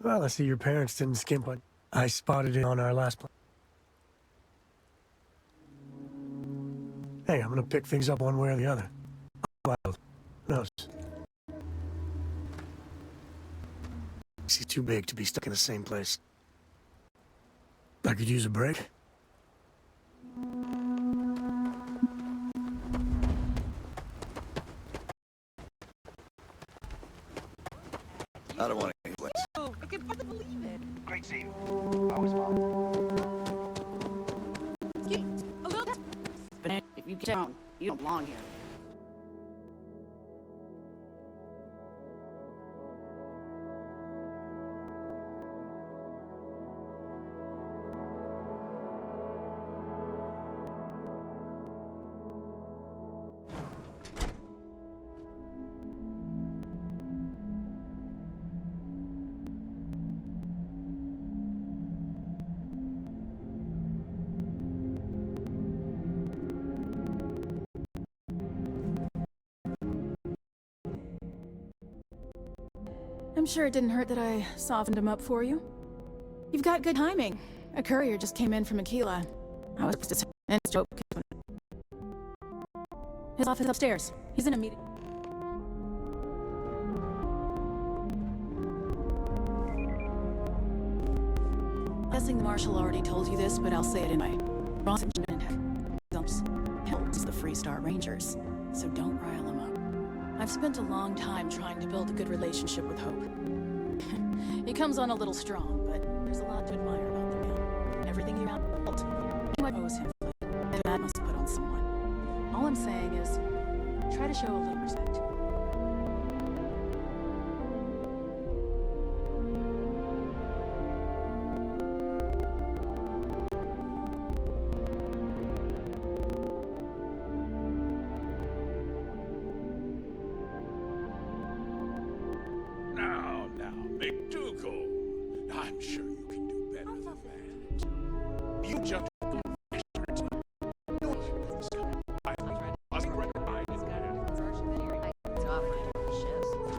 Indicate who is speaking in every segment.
Speaker 1: Well, I see your parents didn't skimp on. I spotted it on our last plan. Hey, I'm gonna pick things up one way or the other. Well, who knows? She's too big to be stuck in the same place. I could use a break.
Speaker 2: I don't want any place.
Speaker 3: Oh, I can hardly believe it.
Speaker 4: Great scene. Always fun.
Speaker 3: A little.
Speaker 5: But if you get down, you don't belong here.
Speaker 6: I'm sure it didn't hurt that I softened him up for you. You've got good timing. A courier just came in from Aquila. I was just and joke. His office upstairs. He's in a meeting. Guessing the marshal already told you this, but I'll say it anyway. Ross and Dumps helps the Freestar Rangers, so don't rile him up. I've spent a long time trying to build a good relationship with Hope. He comes on a little strong, but there's a lot to admire about the man. Everything you have built, anyone owes him, and that must put on someone. All I'm saying is, try to show a little respect.
Speaker 7: I'm sure you can do better than that. You just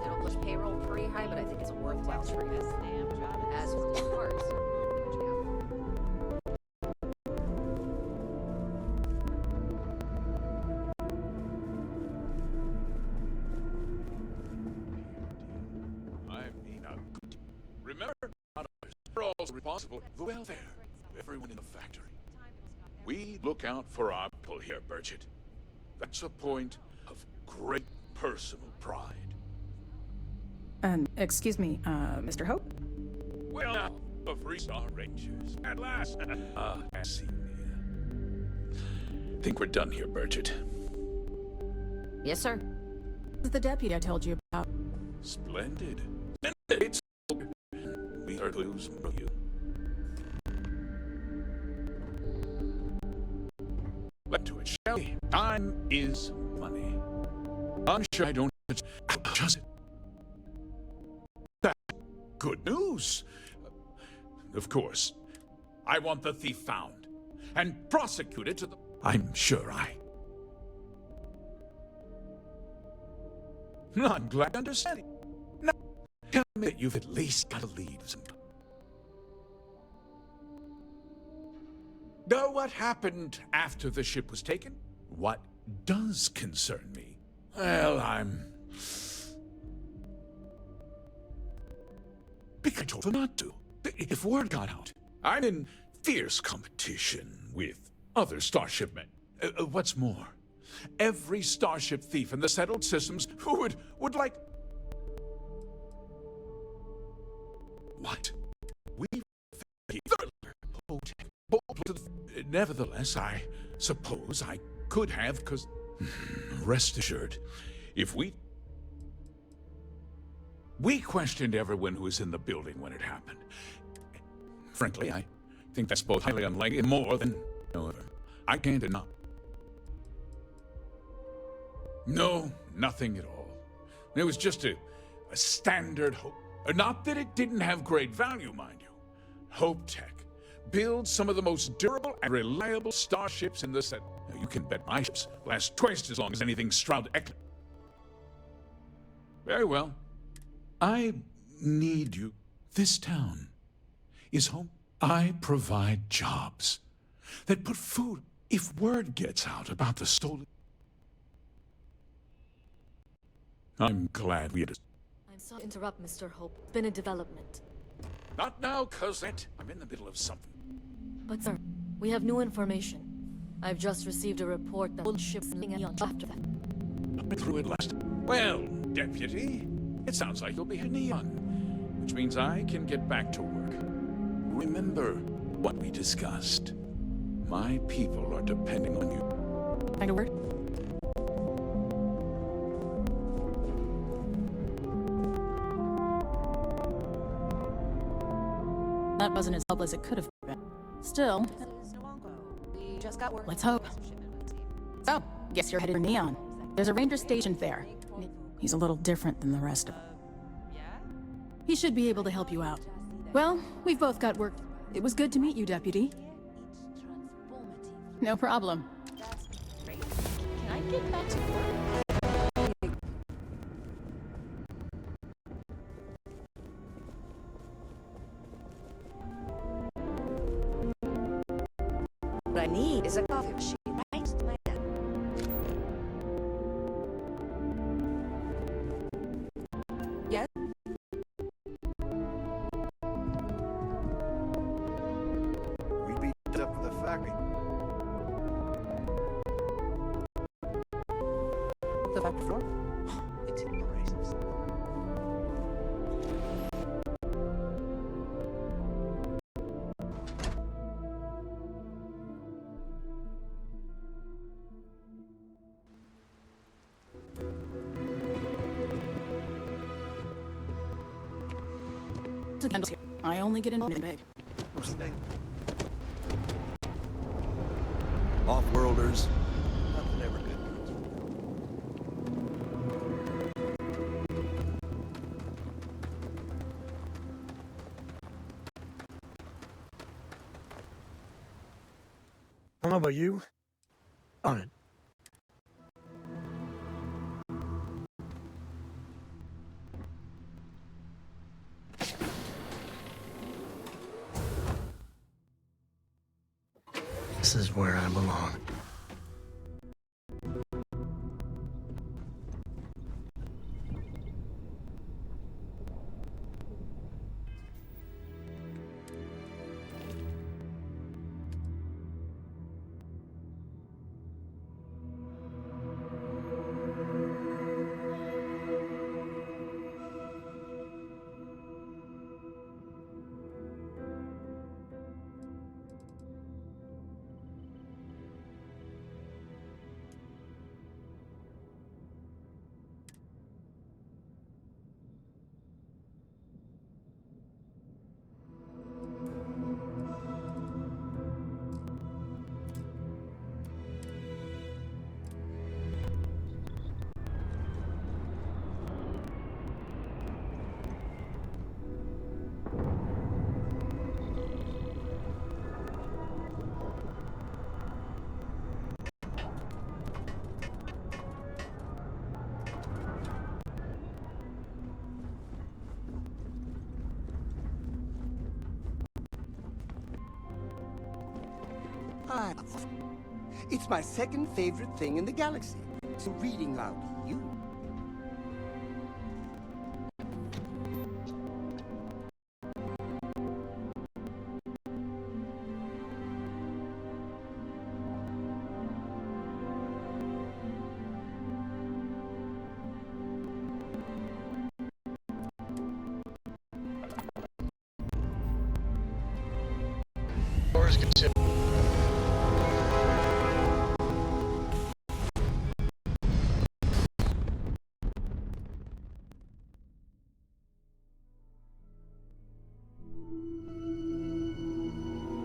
Speaker 8: It'll push payroll pretty high, but I think it's a worthwhile trade. As of course.
Speaker 7: Remember, we're all responsible for the welfare of everyone in the factory. We look out for our people here, Burchett. That's a point of great personal pride.
Speaker 6: Excuse me, Mr. Hope?
Speaker 7: Well, now, the Freestar Rangers. At last, as seen here. Think we're done here, Burchett.
Speaker 8: Yes, sir.
Speaker 6: This is the deputy I told you about.
Speaker 7: Splendid. It's we heard clues from you. Let to it, shall we? Time is money. I'm sure I don't just that's good news. Of course, I want the thief found and prosecuted to the. I'm sure I'm glad to understand it. Now, tell me that you've at least got to leave some. Know what happened after the ship was taken? What does concern me? Well, because I told them not to. If word got out, I'm in fierce competition with other starship men. What's more, every starship thief in the settled systems who would like... What? Nevertheless, I suppose I could have, because... Rest assured, if we questioned everyone who was in the building when it happened. Frankly, I think that's both highly unlikely and more than... However, I can't deny. No, nothing at all. It was just a standard Hope. Not that it didn't have great value, mind you. Hope Tech builds some of the most durable and reliable starships in the set. Now, you can bet my ships last twice as long as anything Stroud Eckler. Very well. I need you. This town is home. I provide jobs that put food. If word gets out about the stolen... I'm glad we had...
Speaker 9: I'm sorry to interrupt, Mr. Hope. It's been a development.
Speaker 7: Not now, Cosette. I'm in the middle of something.
Speaker 9: But sir, we have new information. I've just received a report that the ship's leaving after that.
Speaker 7: I went through it last... Well, Deputy, it sounds like you'll be neon, which means I can get back to work. Remember what we discussed. My people are depending on you.
Speaker 6: Find a word? That wasn't as helpful as it could have been. Still,
Speaker 8: We just got word.
Speaker 6: let's hope. So, guess you're headed for Neon. There's a ranger stationed there. He's a little different than the rest of them. He should be able to help you out. Well, we've both got work. It was good to meet you, Deputy. No problem.
Speaker 8: Great. Can I get back to work? What I need is a coffee machine right to my desk. Yes?
Speaker 2: We'd be up for the factory.
Speaker 8: The factory floor?
Speaker 2: It's in braces.
Speaker 6: I only get in on big.
Speaker 2: What's the name? Off-worlders. Nothing ever good.
Speaker 1: I don't know about you. On it. This is where I belong.
Speaker 10: It's my second favorite thing in the galaxy. So reading loudly, you.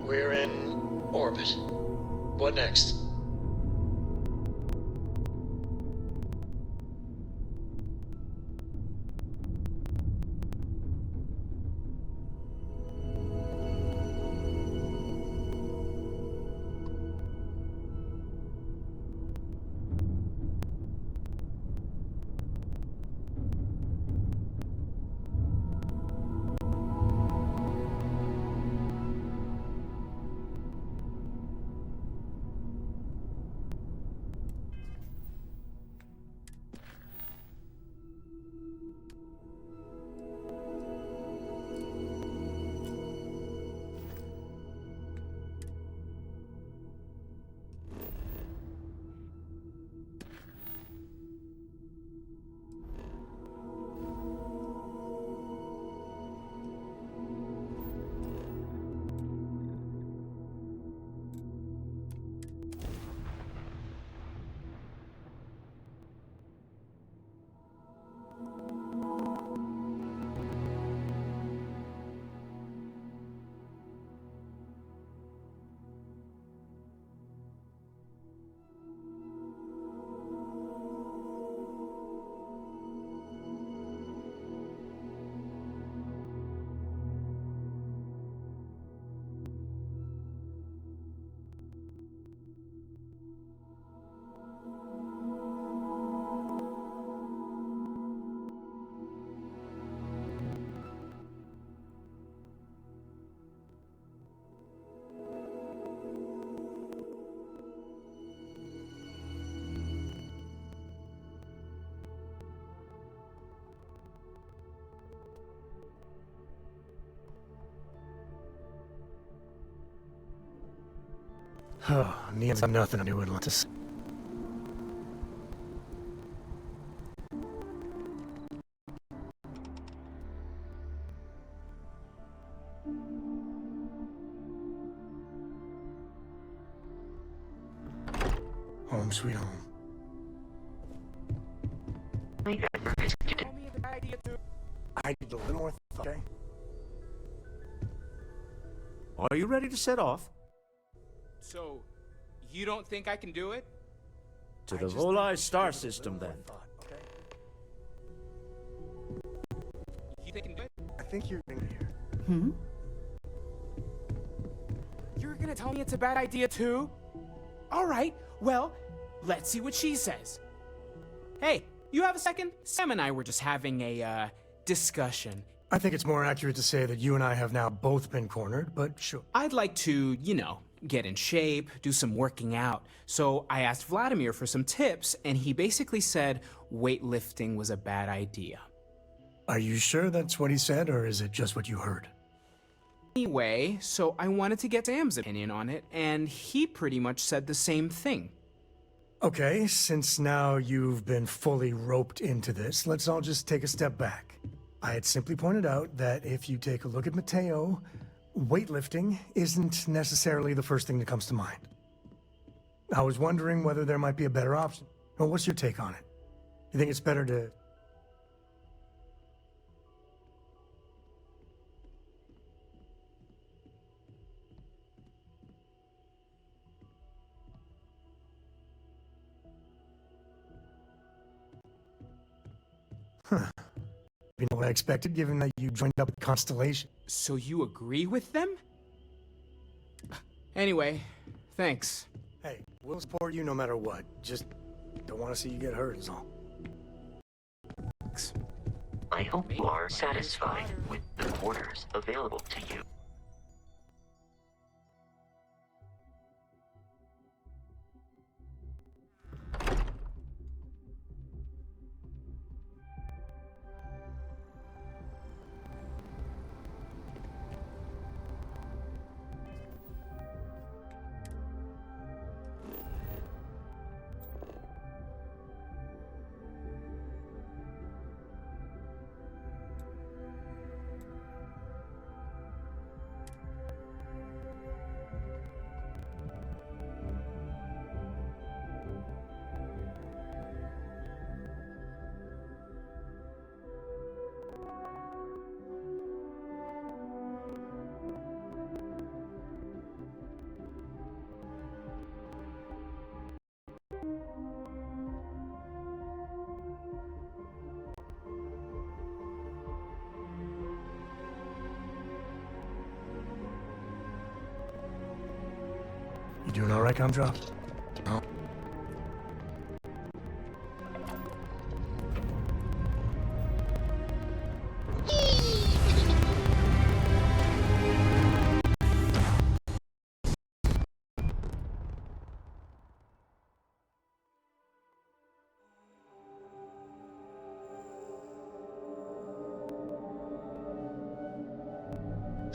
Speaker 11: We're in orbit. What next?
Speaker 1: Oh, Neon's got nothing to do with Atlantis. Home sweet home.
Speaker 2: I need a little more thought, okay? Are you ready to set off?
Speaker 12: So, you don't think I can do it?
Speaker 2: To the Volai star system, then.
Speaker 12: You think I can do it?
Speaker 2: I think you're in here.
Speaker 6: Hmm?
Speaker 12: You're gonna tell me it's a bad idea too? Alright, well, let's see what she says. Hey, you have a second? Sam and I were just having a, discussion.
Speaker 1: I think it's more accurate to say that you and I have now both been cornered, but sure.
Speaker 12: I'd like to, get in shape, do some working out. So I asked Vladimir for some tips, and he basically said weightlifting was a bad idea.
Speaker 1: Are you sure that's what he said, or is it just what you heard?
Speaker 12: Anyway, so I wanted to get Sam's opinion on it, and he pretty much said the same thing.
Speaker 1: Okay, since now you've been fully roped into this, let's all just take a step back. I had simply pointed out that if you take a look at Mateo, weightlifting isn't necessarily the first thing that comes to mind. I was wondering whether there might be a better option. Well, what's your take on it? You think it's better to... Huh. You know what I expected, given that you joined up with Constellation.
Speaker 12: So you agree with them? Anyway, thanks.
Speaker 1: Hey, we'll support you no matter what. Just don't want to see you get hurt is all.
Speaker 12: Thanks.
Speaker 13: I hope you are satisfied with the quarters available to you.
Speaker 1: You doing all right, Gumdrop? No.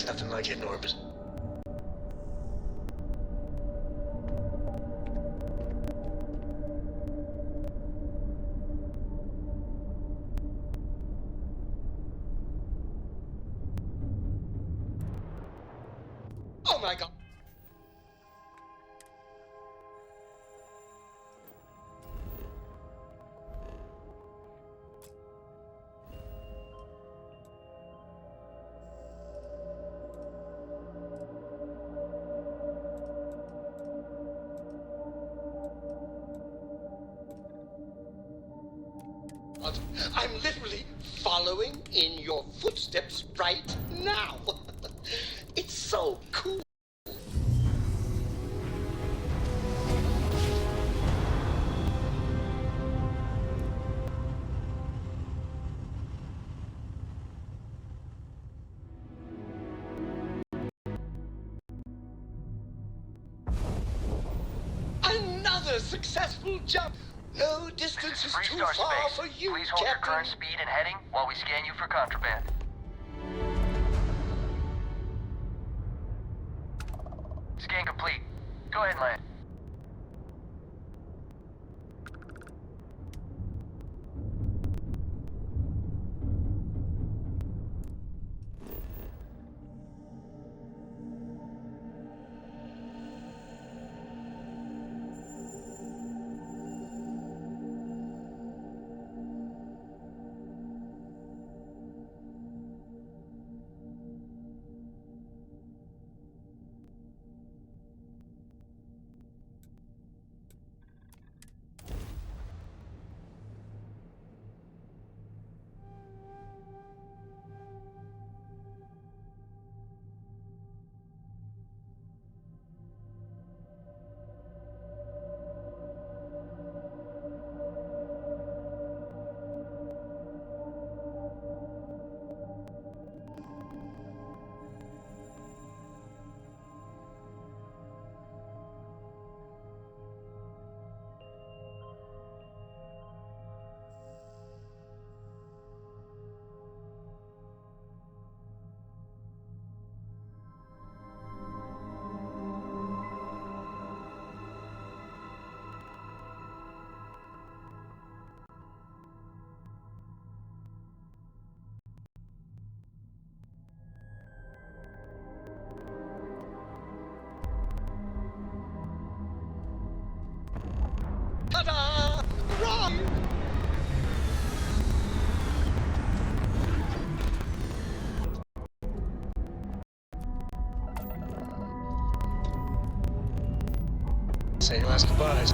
Speaker 11: Nothing like it in orbit. Oh my god. I'm literally following in your footsteps right now. It's so cool. Another successful jump. No distance is too far for you,
Speaker 4: Please hold your
Speaker 11: Captain.
Speaker 4: current speed and heading while we scan you for contraband. Scan complete. Go ahead and land.
Speaker 11: Ta-da! Run!
Speaker 1: Say your last goodbyes.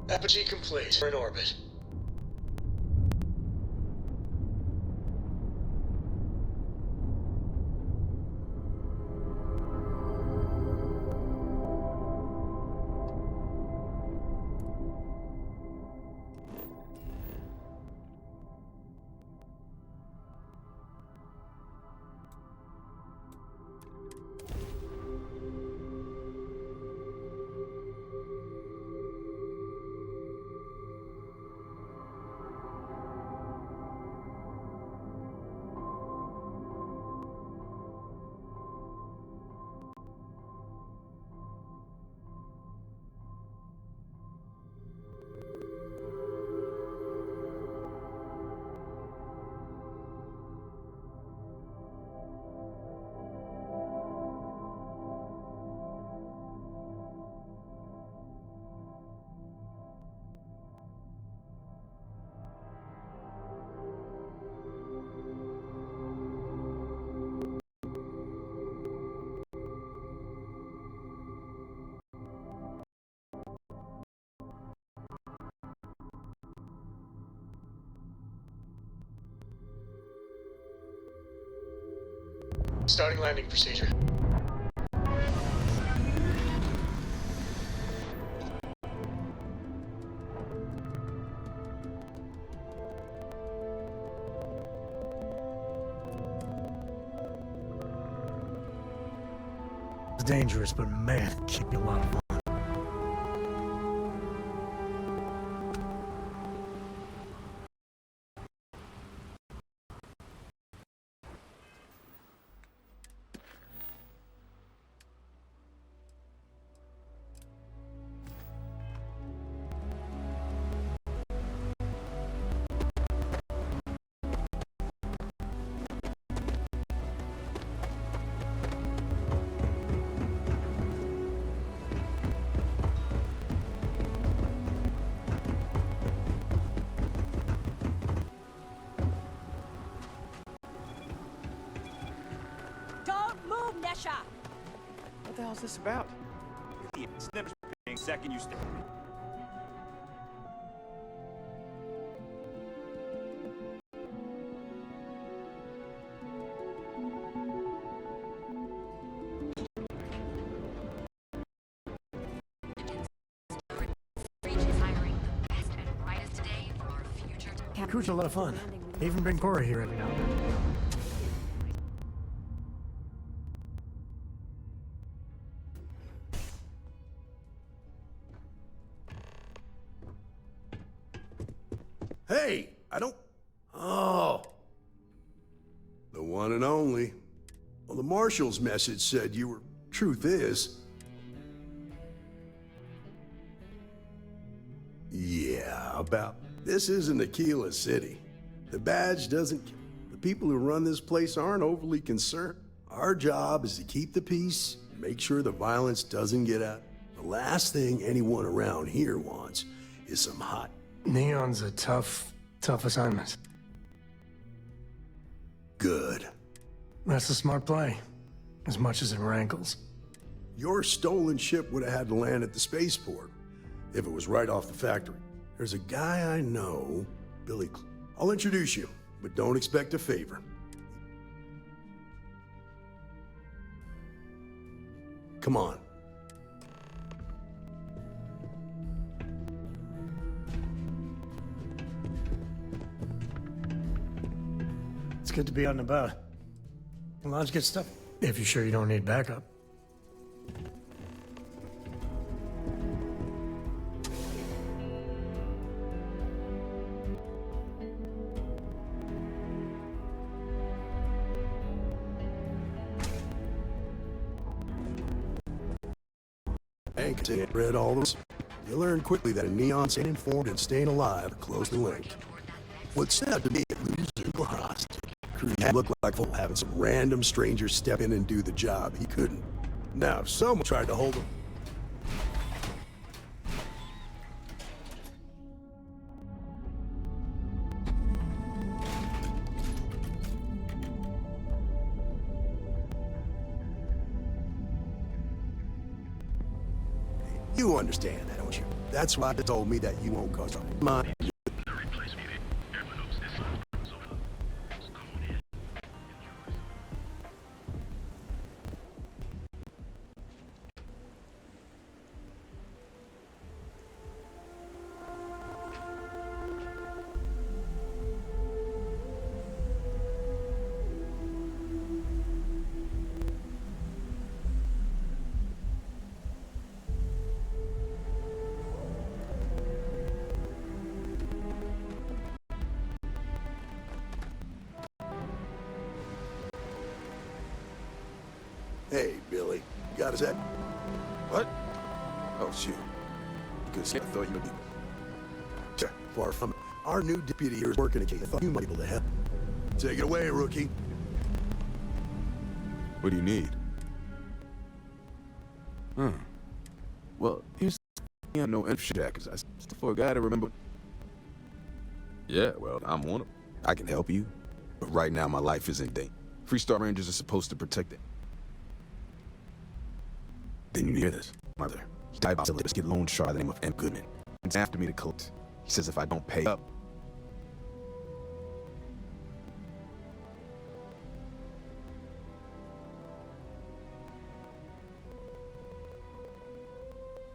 Speaker 1: Apogee complete. We're in orbit. Starting landing procedure. It's dangerous, but man, it can be a lot of fun.
Speaker 12: What the hell is this about?
Speaker 14: Snips second you step.
Speaker 1: Crew's a lot of fun. They even bring Cora here every now and then.
Speaker 15: I don't... Oh. The one and only. Well, the Marshal's message said you were... Truth is... Yeah, about... This isn't Aquila City. The badge doesn't... The people who run this place aren't overly concerned. Our job is to keep the peace, make sure the violence doesn't get out. The last thing anyone around here wants is some hot...
Speaker 1: Neon's a tough assignment.
Speaker 15: Good.
Speaker 1: That's a smart play, as much as it rankles.
Speaker 15: Your stolen ship would have had to land at the spaceport, if it was right off the factory. There's a guy I know, Billy... I'll introduce you, but don't expect a favor. Come on.
Speaker 1: It's good to be out and about. Lodge gets stuff. If you're sure you don't need backup.
Speaker 15: Hank read all those. You learn quickly that a Neon staying informed and staying alive are closely linked. What stood out to me at losing hostage. It looked like having some random stranger step in and do the job he couldn't. Now, if someone tried to hold him... You understand that, don't you? That's why they told me that you won't cause trouble. Mine. Hey, Billy. Got a sec?
Speaker 16: What? Oh, shoot. Because I thought you would be...
Speaker 15: Sure, far from it. Our new deputy here is working again. I thought you might be able to help. Take it away, rookie.
Speaker 16: What do you need? Well, here's... I know info jackers. I still for a guy to remember... Yeah, well, I'm one of them. I can help you. But right now, my life is in danger. Freestar Rangers are supposed to protect it. Didn't you hear this? Mother. He died by a biscuit loan shark by the name of M. Goodman. He's after me to collect. He says if I don't pay up...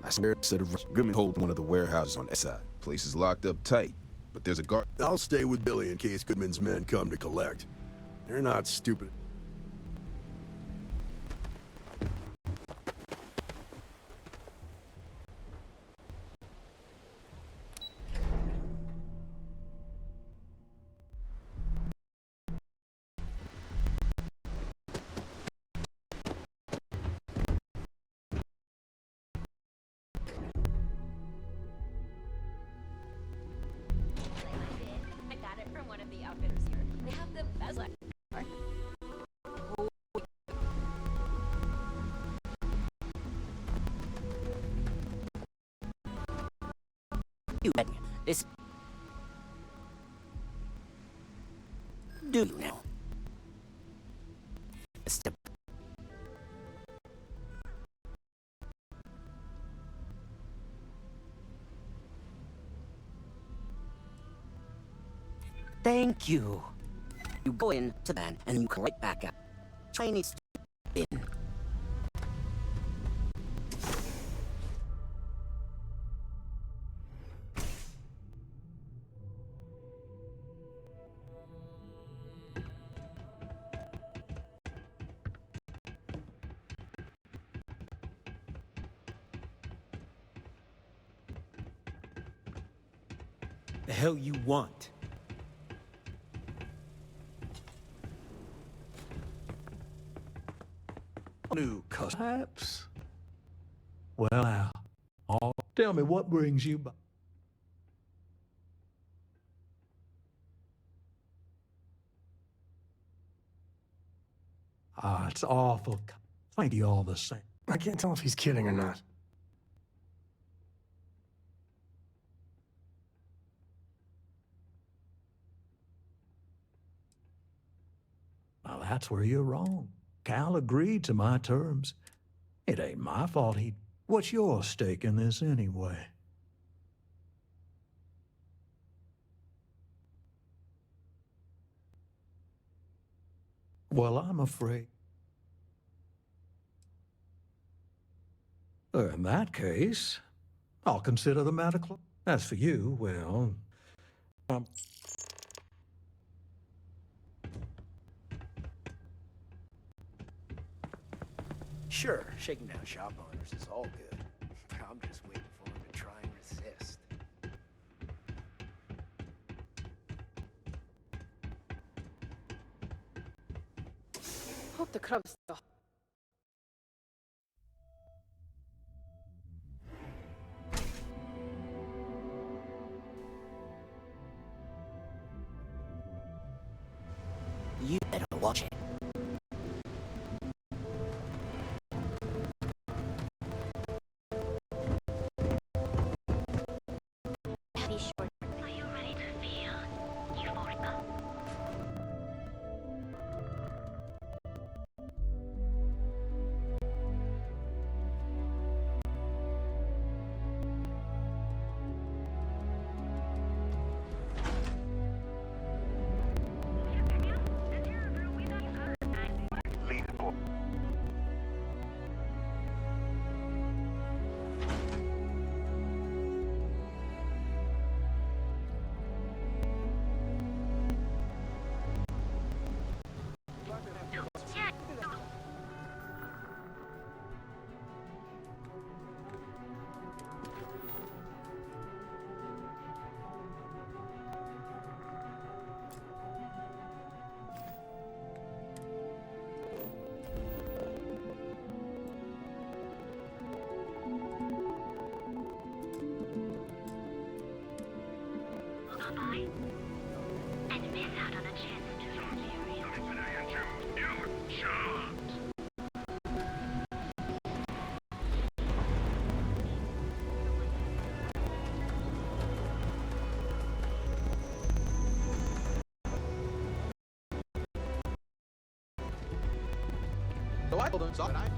Speaker 16: I swear it said Goodman holds one of the warehouses on that side. Place is locked up tight, but there's a guard...
Speaker 15: I'll stay with Billy in case Goodman's men come to collect. They're not stupid.
Speaker 5: This... Do you now? Step. Thank you. You go into that and you come right back out. Chinese in.
Speaker 17: The hell you want? new perhaps. Well, now, tell me what brings you back. Ah, it's awful. Thank you all the same.
Speaker 1: I can't tell if he's kidding or not.
Speaker 17: Well, that's where you're wrong. Cal agreed to my terms. It ain't my fault he... What's your stake in this anyway? Well, I'm afraid... In that case, I'll consider the matter closed. As for you, well...
Speaker 2: Sure, shaking down shop owners is all good, but I'm just waiting for him to try and resist.
Speaker 8: Hope the crab's still.
Speaker 5: You better watch it.
Speaker 18: Be sure. Are you ready to feel euphoric? And miss out on a chance to feel
Speaker 2: So I told him, so
Speaker 18: I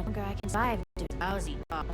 Speaker 18: think I can survive to lousy job.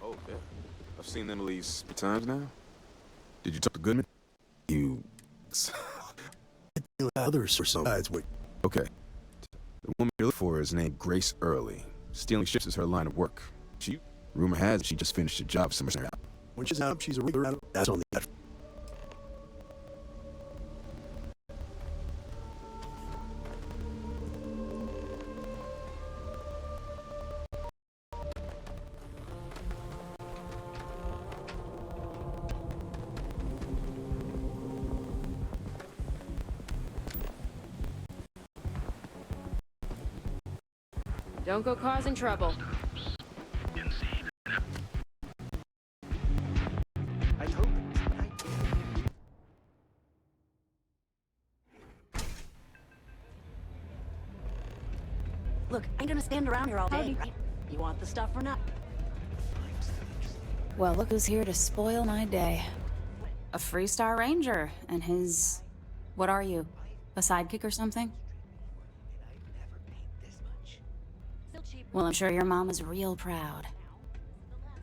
Speaker 16: Oh, yeah. I've seen them at least 3 times now. Did you talk to Goodman? You...
Speaker 15: Others or some sides with.
Speaker 16: Okay. The woman you're looking for is named Grace Early. Stealing ships is her line of work. Rumor has it she just finished a job somewhere.
Speaker 15: When she's out, she's a regular. That's on the.
Speaker 8: Don't go causing trouble.
Speaker 2: I hope it.
Speaker 6: Look, I ain't gonna stand around here all day, right? You want the stuff or not? Well, look who's here to spoil my day. A Freestar Ranger and his... What are you? A sidekick or something? Well, I'm sure your mom is real proud.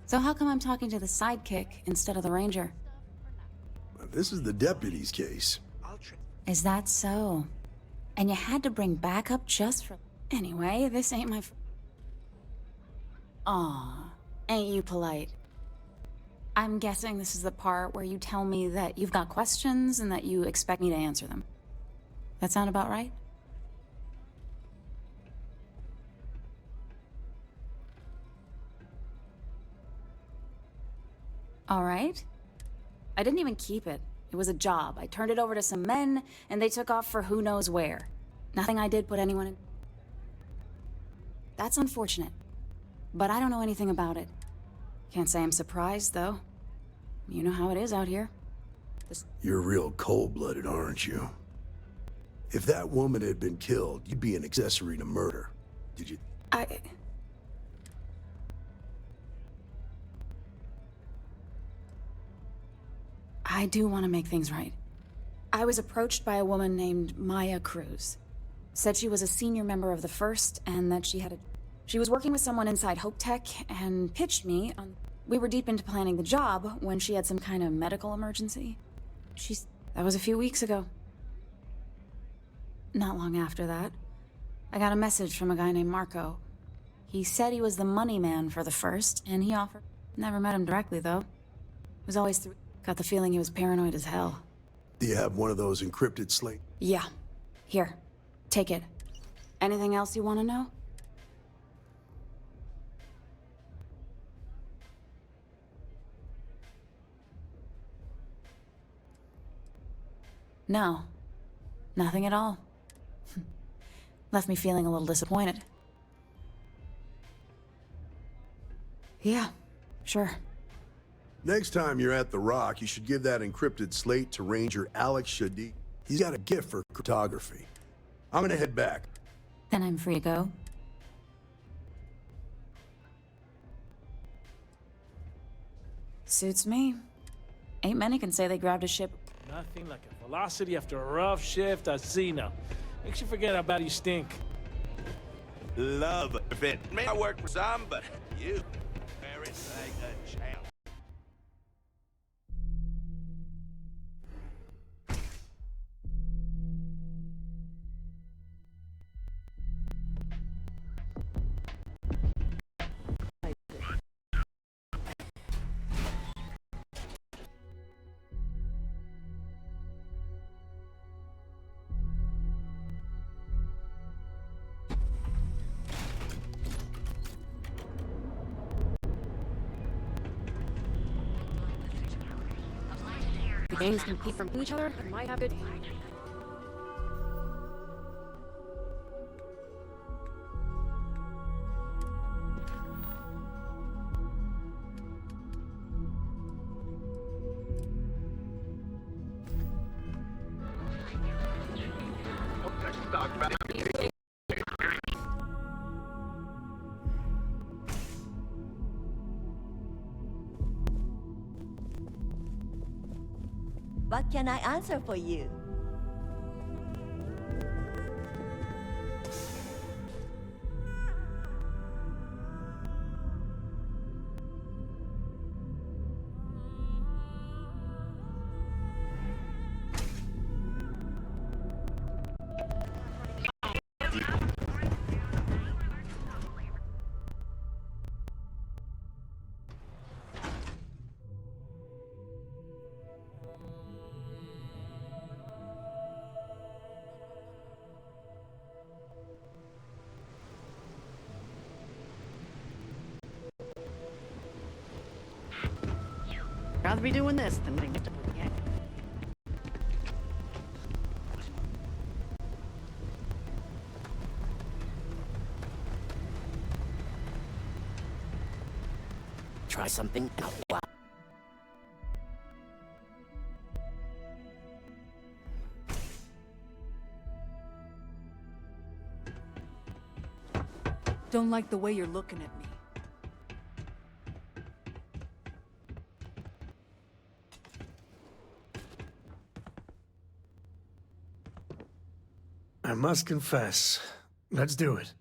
Speaker 6: So how come I'm talking to the sidekick instead of the ranger?
Speaker 15: This is the deputy's case.
Speaker 6: Is that so? And you had to bring backup just for... Anyway, this ain't my... Aw, ain't you polite? I'm guessing this is the part where you tell me that you've got questions and that you expect me to answer them. That sound about right? All right. I didn't even keep it. It was a job. I turned it over to some men, and they took off for who knows where. Nothing I did put anyone in... That's unfortunate. But I don't know anything about it. Can't say I'm surprised, though. You know how it is out here.
Speaker 15: You're real cold-blooded, aren't you? If that woman had been killed, you'd be an accessory to murder. Did you...
Speaker 6: I do want to make things right. I was approached by a woman named Maya Cruz. Said she was a senior member of the First, and that she was working with someone inside Hope Tech, and pitched me on... We were deep into planning the job when she had some kind of medical emergency. That was a few weeks ago. Not long after that, I got a message from a guy named Marco. He said he was the money man for the First, and he offered... Never met him directly, though. Was always through... Got the feeling he was paranoid as hell.
Speaker 15: Do you have one of those encrypted slate?
Speaker 6: Yeah. Here. Take it. Anything else you want to know? No. Nothing at all. Left me feeling a little disappointed. Yeah, sure.
Speaker 15: Next time you're at the Rock, you should give that encrypted slate to Ranger Alex Shadi. He's got a gift for cryptography. I'm gonna head back.
Speaker 6: Then I'm free to go. Suits me. Ain't many can say they grabbed a ship.
Speaker 19: Nothing like a velocity after a rough shift at Xena. Makes you forget how bad you stink.
Speaker 14: Love it. May I work for some, but you very like a champ.
Speaker 8: The games compete from each other and might have good...
Speaker 20: What can I answer for you?
Speaker 3: Rather be doing this than getting to
Speaker 5: Try something and I'll... Wow.
Speaker 3: Don't like the way you're looking at me.
Speaker 1: I must confess. Let's do it.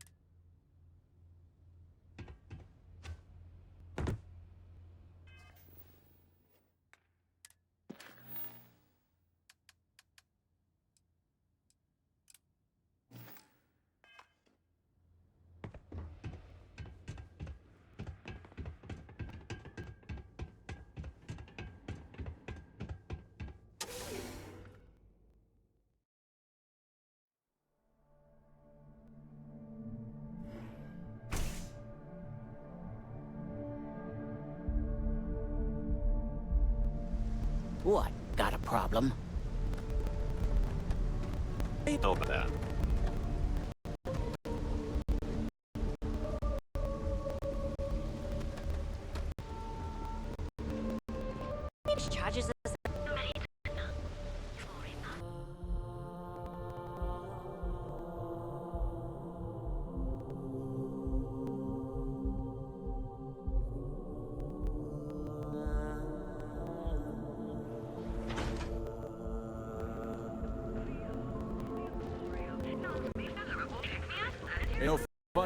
Speaker 5: What? Got a problem?
Speaker 21: Over that.
Speaker 8: Which charges us?
Speaker 16: Ain't no fun.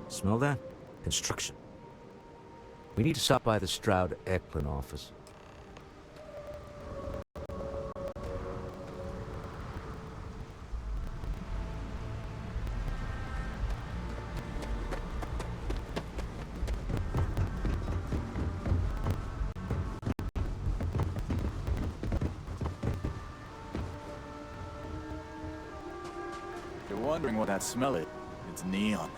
Speaker 22: Smell that? Construction. We need to stop by the Stroud-Eklund office.
Speaker 23: You're wondering what that smell is? It's neon.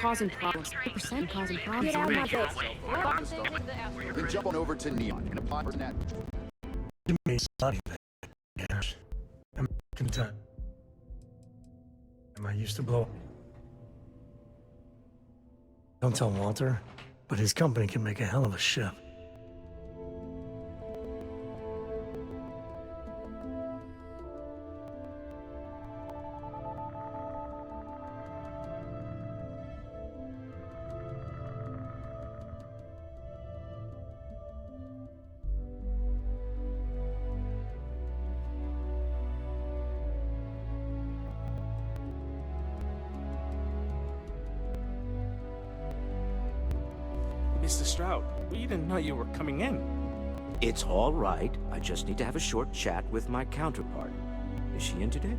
Speaker 6: Causing problems. Percent causing problems.
Speaker 8: Get out of my face.
Speaker 24: Then jump on over to Neon and apply for that.
Speaker 1: Give me something. Yes. I'm content. Am I used to blow? Don't tell Walter, but his company can make a hell of a ship.
Speaker 19: Mr. Stroud, we didn't know you were coming in.
Speaker 22: It's all right. I just need to have a short chat with my counterpart. Is she in today?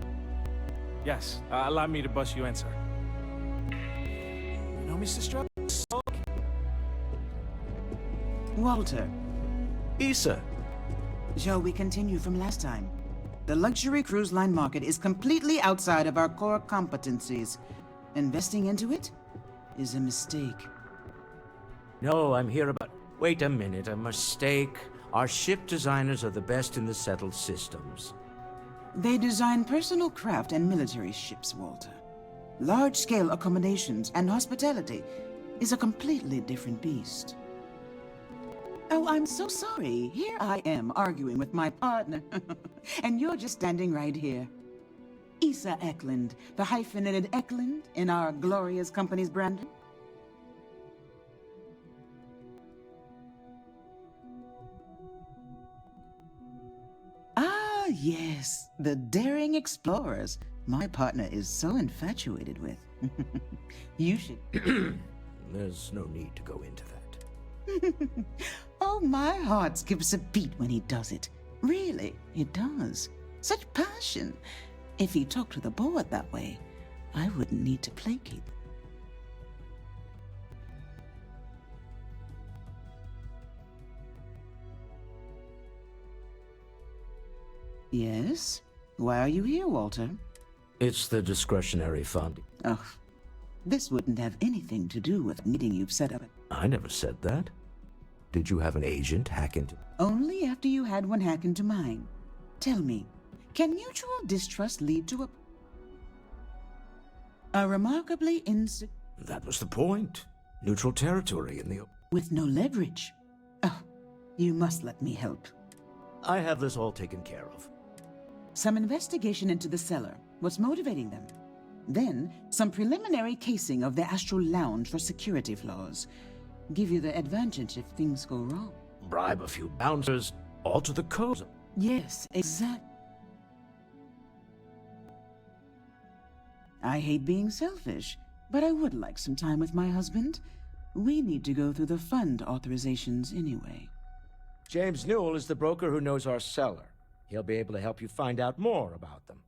Speaker 19: Yes, allow me to bust you in, sir. You know, Mr. Stroud?
Speaker 25: Walter,
Speaker 22: Issa.
Speaker 25: shall we continue from last time? The luxury cruise line market is completely outside of our core competencies. Investing into it is a mistake.
Speaker 22: No, I'm here about... Wait a minute, a mistake. Our ship designers are the best in the settled systems.
Speaker 25: They design personal craft and military ships, Walter. Large-scale accommodations and hospitality is a completely different beast. Oh, I'm so sorry. Here I am arguing with my partner. And you're just standing right here. Issa Eklund, the hyphenated Eklund in our glorious company's branding. Ah, yes, the daring explorers my partner is so infatuated with. You should...
Speaker 22: There's no need to go into that.
Speaker 25: Oh, my heart skips a beat when he does it. Really, it does. Such passion. If he talked to the board that way, I wouldn't need to placate. Yes? Why are you here, Walter?
Speaker 22: It's the discretionary fund.
Speaker 25: Oh, this wouldn't have anything to do with the meeting you've set up.
Speaker 22: I never said that. Did you have an agent hack into...
Speaker 25: Only after you had one hack into mine. Tell me, can mutual distrust lead to a remarkably
Speaker 22: That was the point. Neutral territory in the...
Speaker 25: with no leverage? Oh, you must let me help.
Speaker 22: I have this all taken care of.
Speaker 25: Some investigation into the seller, what's motivating them. Then, some preliminary casing of the Astral Lounge for security flaws. Give you the advantage if things go wrong.
Speaker 22: Bribe a few bouncers, alter the code.
Speaker 25: Yes, exactly. I hate being selfish, but I would like some time with my husband. We need to go through the fund authorizations anyway.
Speaker 22: James Newell is the broker who knows our seller. He'll be able to help you find out more about them.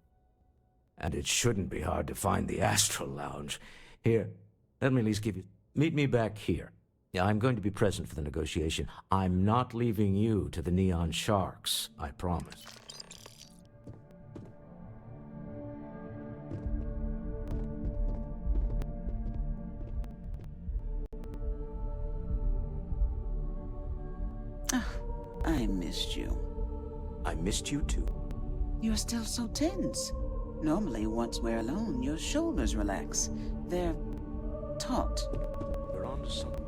Speaker 22: And it shouldn't be hard to find the Astral Lounge. Here, let me at least give you... Meet me back here. Yeah, I'm going to be present for the negotiation. I'm not leaving you to the Neon Sharks, I promise.
Speaker 25: I missed you.
Speaker 22: I missed you too.
Speaker 25: You're still so tense. Normally, once we're alone, your shoulders relax. They're taut.
Speaker 22: You're on to something.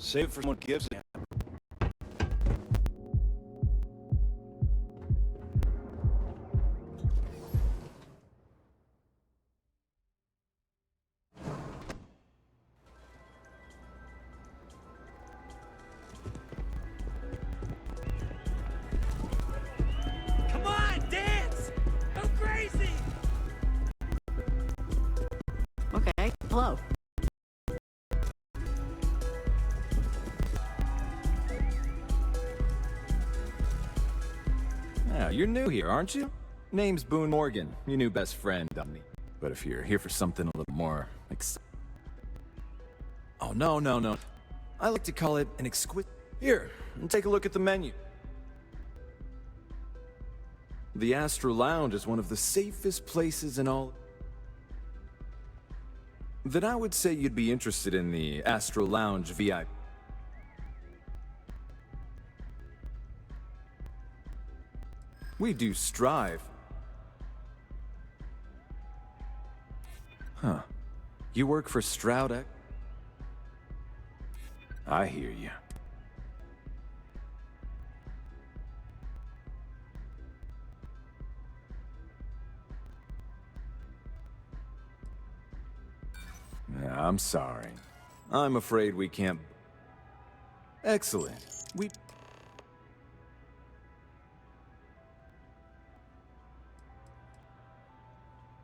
Speaker 23: Save it for someone who gives a damn.
Speaker 11: Come on, dance! Go crazy!
Speaker 3: Okay, hello.
Speaker 7: Yeah, you're new here, aren't you? Name's Boone Morgan, your new best friend, dummy. But if you're here for something a little more Oh, no. I like to call it an exquisite... Here, and take a look at the menu. The Astral Lounge is one of the safest places in all... Then I would say you'd be interested in the Astral Lounge VIP. We do strive. Huh. You work for Stroud X? I hear you. Yeah, I'm sorry. I'm afraid we can't... Excellent. We...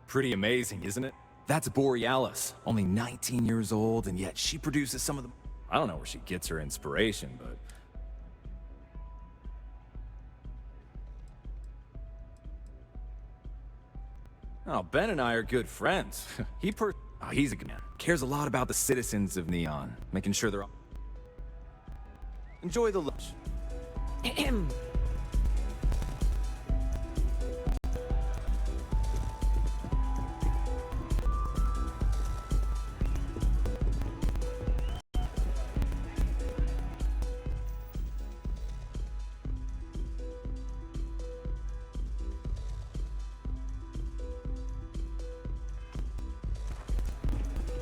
Speaker 7: Pretty amazing, isn't it? That's Borealis, only 19 years old, and yet she produces some of the... I don't know where she gets her inspiration, but... Oh, Ben and I are good friends. He's a good man. Cares a lot about the citizens of Neon, making sure they're all... Enjoy the lunch.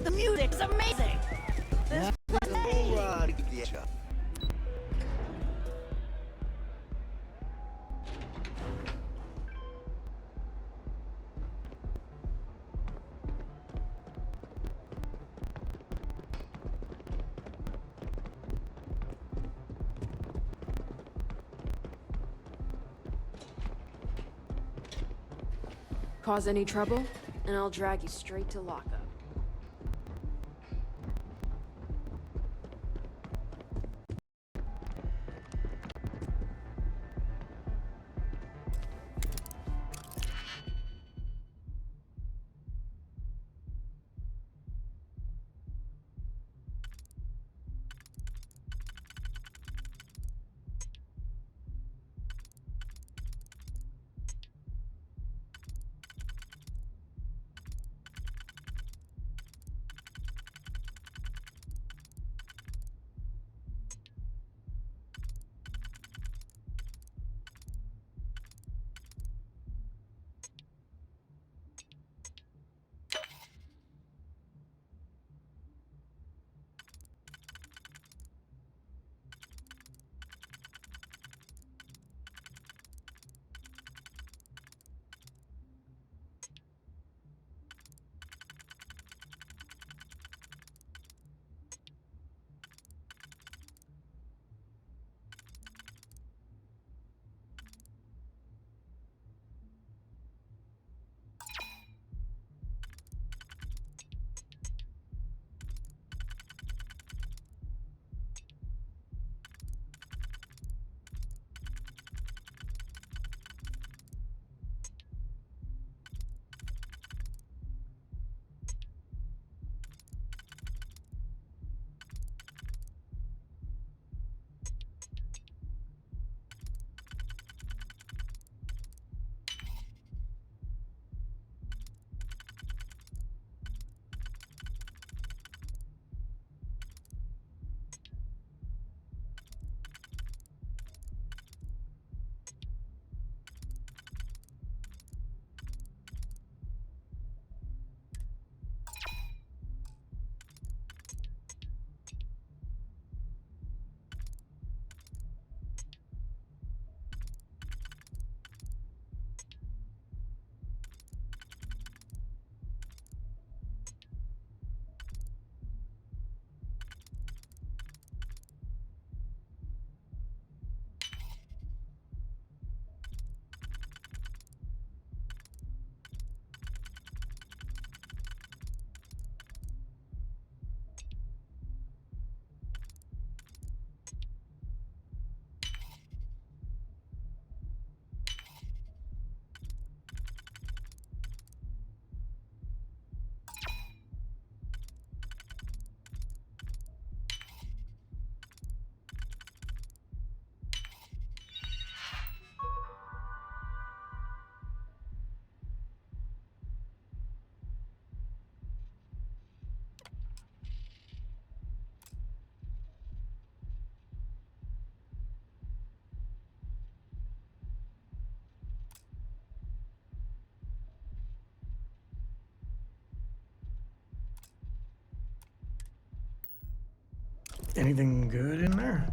Speaker 3: The music's amazing! This
Speaker 8: Cause any trouble, and I'll drag you straight to lockup.
Speaker 1: Anything good in there?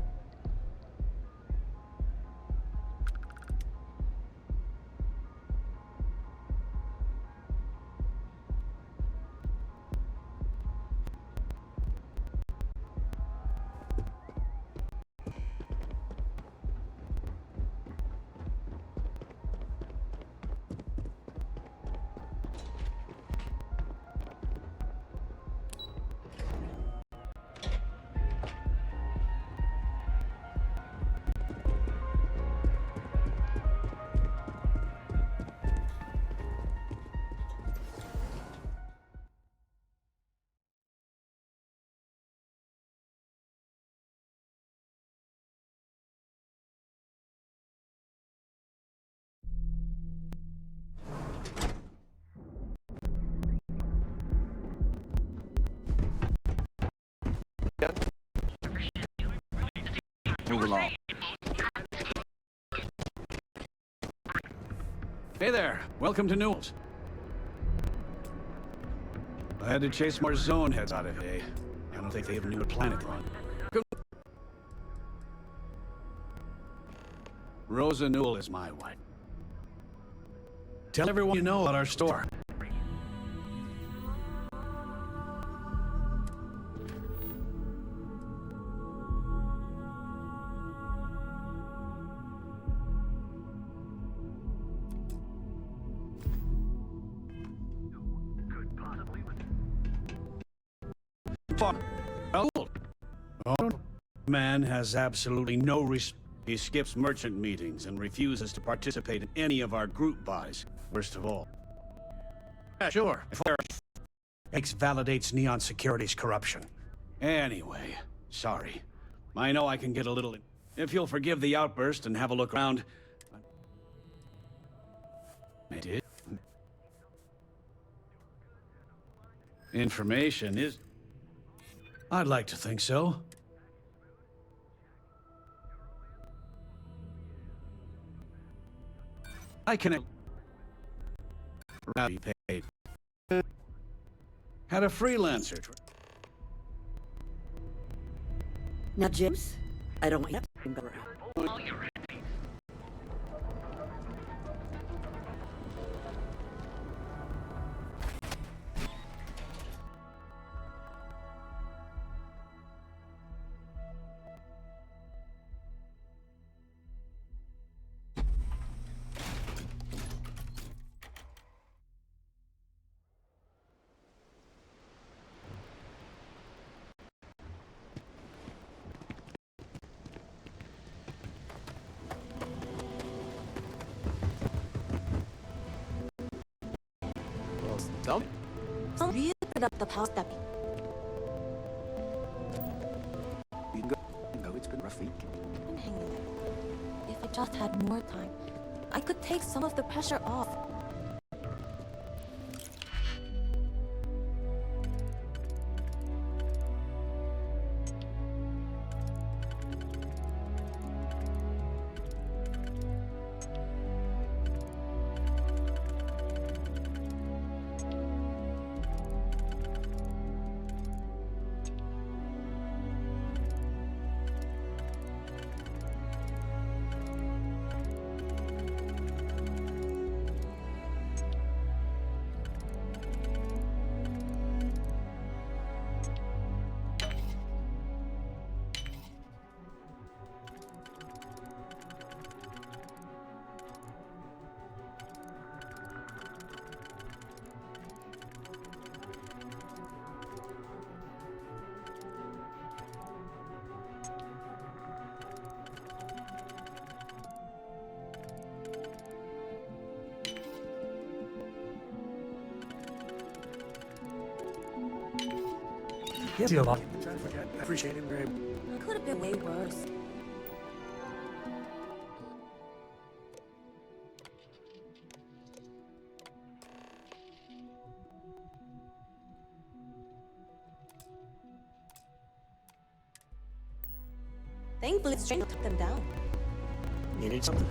Speaker 23: Move along.
Speaker 4: Hey there, welcome to Newell's. I had to chase more zone heads out of here. I don't think they even knew what planet they're on. Rosa Newell is my wife. Tell everyone you know about our store. Man has absolutely no He skips merchant meetings and refuses to participate in any of our group buys, worst of all. Yeah, sure. X validates Neon Security's corruption. Anyway, sorry. I know I can get a little... If you'll forgive the outburst and have a look around... It is... Information is... I'd like to think so. I can... Be paid. Had a freelancer...
Speaker 3: Now, James, I don't want you to go around.
Speaker 23: Tell me.
Speaker 3: Some weird up the past that
Speaker 2: You can go. It's been a rough week.
Speaker 3: been hanging there. If I just had more time, I could take some of the pressure off.
Speaker 1: See you a lot. Trying to forget. I appreciate it. Very...
Speaker 3: It could have been way worse. Thankfully, the stranger took them down.
Speaker 1: Needed something.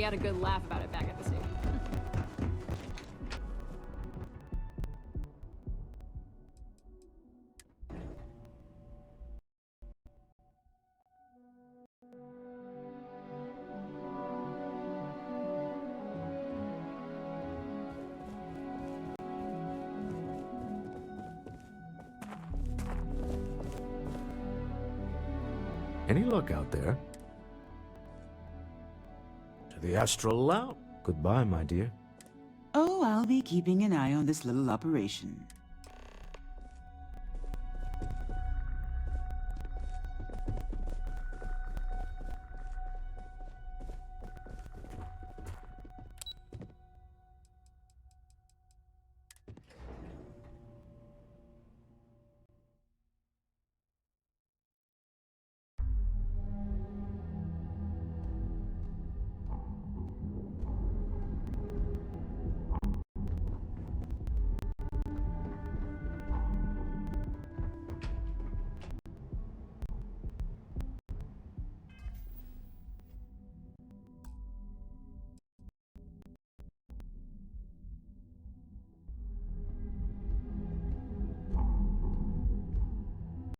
Speaker 9: We had a good laugh about it back at the station.
Speaker 22: Any luck out there? To the Astral Lounge. Goodbye, my dear.
Speaker 25: Oh, I'll be keeping an eye on this little operation.